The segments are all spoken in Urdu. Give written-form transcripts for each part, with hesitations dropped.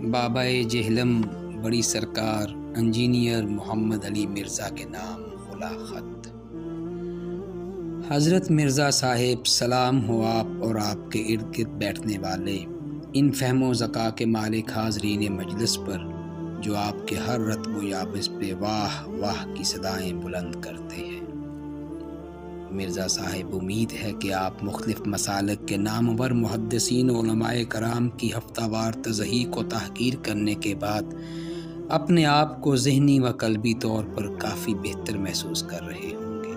بابا جہلم بڑی سرکار انجینئر محمد علی مرزا کے نام خلا خط۔ حضرت مرزا صاحب سلام ہو آپ اور آپ کے ارد گرد بیٹھنے والے ان فہم و ذکا کے مالک حاضرین مجلس پر جو آپ کے ہر رتب و یابس پہ واہ واہ کی صدائیں بلند کرتے ہیں۔ مرزا صاحب امید ہے کہ آپ مختلف مسالک کے نامور محدثین و علماء کرام کی ہفتہ وار تضحیق و تحقیر کرنے کے بعد اپنے آپ کو ذہنی و قلبی طور پر کافی بہتر محسوس کر رہے ہوں گے۔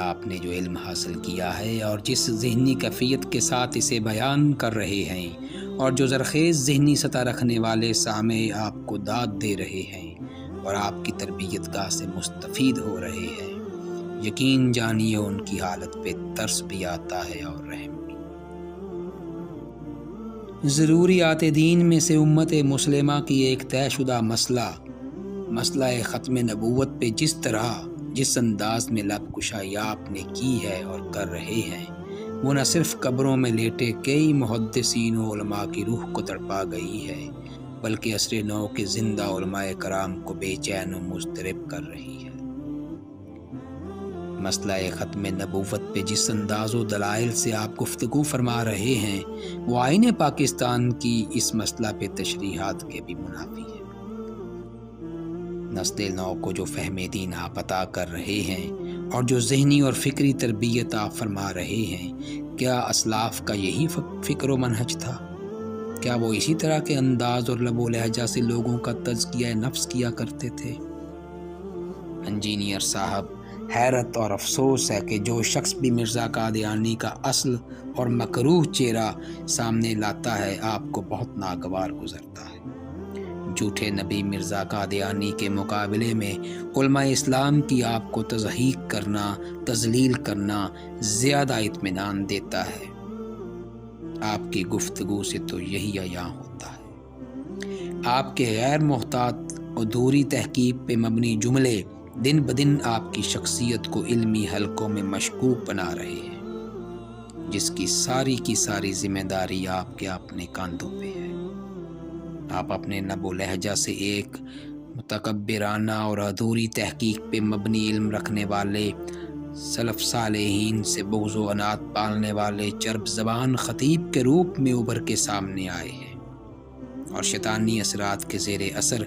آپ نے جو علم حاصل کیا ہے اور جس ذہنی کیفیت کے ساتھ اسے بیان کر رہے ہیں اور جو زرخیز ذہنی سطح رکھنے والے سامع آپ کو داد دے رہے ہیں اور آپ کی تربیت گاہ سے مستفید ہو رہے ہیں، یقین جانیے ان کی حالت پہ ترس بھی آتا ہے اور رحم بھی۔ ضروریات دین میں سے امت مسلمہ کی ایک طے شدہ مسئلہ ختم نبوت پہ جس انداز میں لب کشائی آپ نے کی ہے اور کر رہے ہیں، وہ نہ صرف قبروں میں لیٹے کئی محدثین و علماء کی روح کو تڑپا گئی ہے، بلکہ عصر نو کے زندہ علماء کرام کو بے چین و مضطرب کر رہی ہے۔ مسئلہ ختم نبوت پہ جس انداز و دلائل سے آپ گفتگو فرما رہے ہیں، وہ آئین پاکستان کی اس مسئلہ پہ تشریحات کے بھی منافی ہے۔ نسل نو کو جو فہم دین آپ عطا کر رہے ہیں اور جو ذہنی اور فکری تربیت آپ فرما رہے ہیں، کیا اسلاف کا یہی فکر و منہج تھا؟ کیا وہ اسی طرح کے انداز اور لب و لہجہ سے لوگوں کا تزکیہ نفس کیا کرتے تھے؟ انجینئر صاحب، حیرت اور افسوس ہے کہ جو شخص بھی مرزا قادیانی کا اصل اور مکروہ چہرہ سامنے لاتا ہے، آپ کو بہت ناگوار گزرتا ہے۔ جھوٹے نبی مرزا قادیانی کے مقابلے میں علماء اسلام کی آپ کو تضحیق کرنا، تذلیل کرنا زیادہ اطمینان دیتا ہے۔ آپ کی گفتگو سے تو یہی عیاں ہوتا ہے۔ آپ کے غیر محتاط ادھوری تحقیق پہ مبنی جملے دن بدن آپ کی شخصیت کو علمی حلقوں میں مشکوک بنا رہے ہیں، جس کی ساری ذمہ داری آپ کے اپنے کاندھوں پہ ہے۔ آپ اپنے لب و لہجہ سے ایک متکبرانہ اور ادھوری تحقیق پہ مبنی علم رکھنے والے، سلف صالحین سے بغض و عناد پالنے والے چرب زبان خطیب کے روپ میں ابھر کے سامنے آئے ہیں اور شیطانی اثرات کے زیر اثر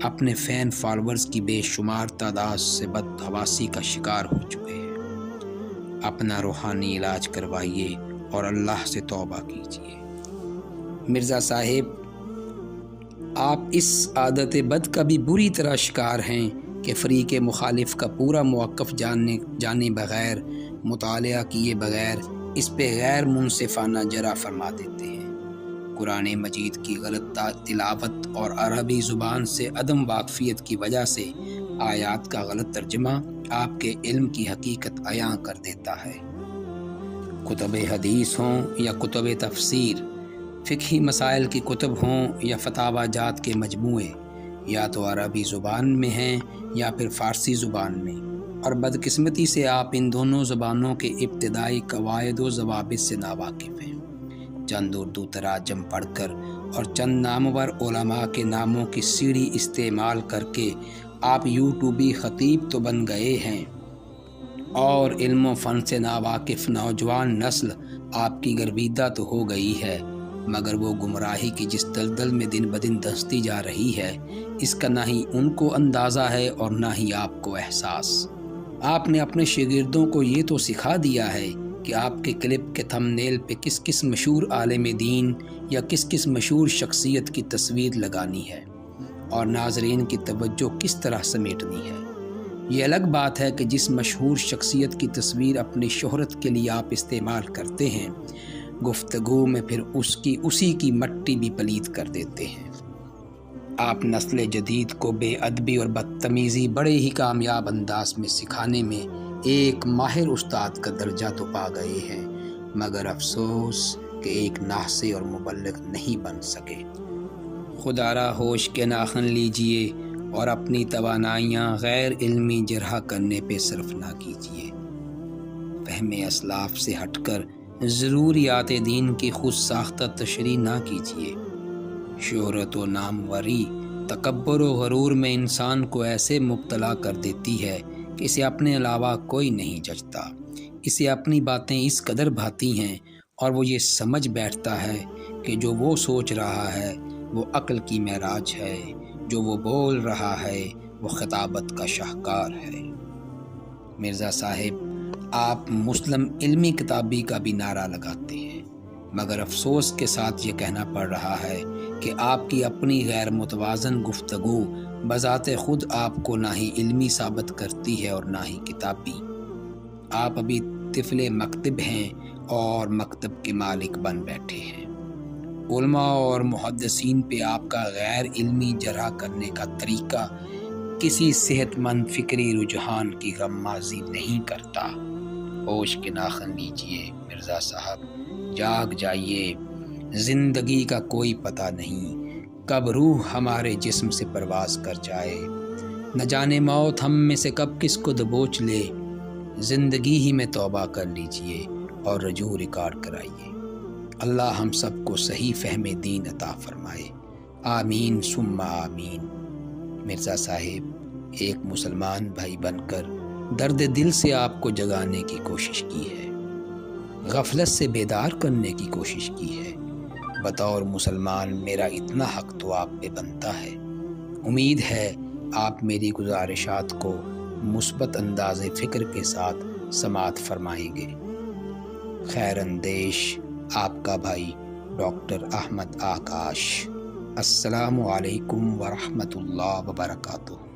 اپنے فین فالورز کی بے شمار تعداد سے بدحواسی کا شکار ہو چکے ہیں۔ اپنا روحانی علاج کروائیے اور اللہ سے توبہ کیجیے۔ مرزا صاحب، آپ اس عادت بد کا بھی بری طرح شکار ہیں کہ فریق مخالف کا پورا موقف جانے بغیر، مطالعہ کیے بغیر اس پہ غیر منصفانہ جرح فرما دیتے ہیں۔ قرآن مجید کی غلط تلاوت اور عربی زبان سے عدم واقفیت کی وجہ سے آیات کا غلط ترجمہ آپ کے علم کی حقیقت عیاں کر دیتا ہے۔ کتب حدیث ہوں یا کتب تفسیر، فقہی مسائل کی کتب ہوں یا فتاوی جات کے مجموعے، یا تو عربی زبان میں ہیں یا پھر فارسی زبان میں، اور بدقسمتی سے آپ ان دونوں زبانوں کے ابتدائی قواعد و ضوابط سے ناواقف ہیں۔ چند اردو تراجم پڑھ کر اور چند نامور علماء کے ناموں کی سیڑھی استعمال کر کے آپ یوٹیوبی خطیب تو بن گئے ہیں، اور علم و فن سے ناواقف نوجوان نسل آپ کی گرویدہ تو ہو گئی ہے، مگر وہ گمراہی کی جس دلدل میں دن بدن دھنستی جا رہی ہے، اس کا نہ ہی ان کو اندازہ ہے اور نہ ہی آپ کو احساس۔ آپ نے اپنے شاگردوں کو یہ تو سکھا دیا ہے کہ آپ کے کلپ کے تھم نیل پہ کس مشہور عالم دین یا کس مشہور شخصیت کی تصویر لگانی ہے اور ناظرین کی توجہ کس طرح سمیٹنی ہے۔ یہ الگ بات ہے کہ جس مشہور شخصیت کی تصویر اپنی شہرت کے لیے آپ استعمال کرتے ہیں، گفتگو میں پھر اسی کی مٹی بھی پلید کر دیتے ہیں۔ آپ نسل جدید کو بے ادبی اور بدتمیزی بڑے ہی کامیاب انداز میں سکھانے میں ایک ماہر استاد کا درجہ تو پا گئے ہیں، مگر افسوس کہ ایک ناصح اور مبلغ نہیں بن سکے۔ خدا را ہوش کے ناخن لیجئے اور اپنی توانائیاں غیر علمی جرح کرنے پہ صرف نہ کیجیے۔ فہم اسلاف سے ہٹ کر ضروریات دین کی خود ساختہ تشریح نہ کیجیے۔ شہرت و ناموری تکبر و غرور میں انسان کو ایسے مبتلا کر دیتی ہے کہ اسے اپنے علاوہ کوئی نہیں جچتا۔ اسے اپنی باتیں اس قدر بھاتی ہیں اور وہ یہ سمجھ بیٹھتا ہے کہ جو وہ سوچ رہا ہے وہ عقل کی معراج ہے، جو وہ بول رہا ہے وہ خطابت کا شاہکار ہے۔ مرزا صاحب، آپ مسلم علمی کتابی کا بھی نعرہ لگاتے ہیں، مگر افسوس کے ساتھ یہ کہنا پڑ رہا ہے کہ آپ کی اپنی غیر متوازن گفتگو بذات خود آپ کو نہ ہی علمی ثابت کرتی ہے اور نہ ہی کتابی۔ آپ ابھی طفل مکتب ہیں اور مکتب کے مالک بن بیٹھے ہیں۔ علماء اور محدثین پہ آپ کا غیر علمی جرح کرنے کا طریقہ کسی صحت مند فکری رجحان کی غمازی نہیں کرتا۔ ہوش کے ناخن لیجئے مرزا صاحب، جاگ جائیے، زندگی کا کوئی پتہ نہیں کب روح ہمارے جسم سے پرواز کر جائے، نہ جانے موت ہم میں سے کب کس کو دبوچ لے۔ زندگی ہی میں توبہ کر لیجئے اور رجوع ریکارڈ کرائیے۔ اللہ ہم سب کو صحیح فہم دین عطا فرمائے، آمین ثم آمین۔ مرزا صاحب، ایک مسلمان بھائی بن کر درد دل سے آپ کو جگانے کی کوشش کی ہے، غفلت سے بیدار کرنے کی کوشش کی ہے۔ بطور مسلمان میرا اتنا حق تو آپ پہ بنتا ہے۔ امید ہے آپ میری گزارشات کو مثبت انداز فکر کے ساتھ سماعت فرمائیں گے۔ خیر اندیش، آپ کا بھائی ڈاکٹر احمد آکاش۔ السلام علیکم ورحمۃ اللہ وبرکاتہ۔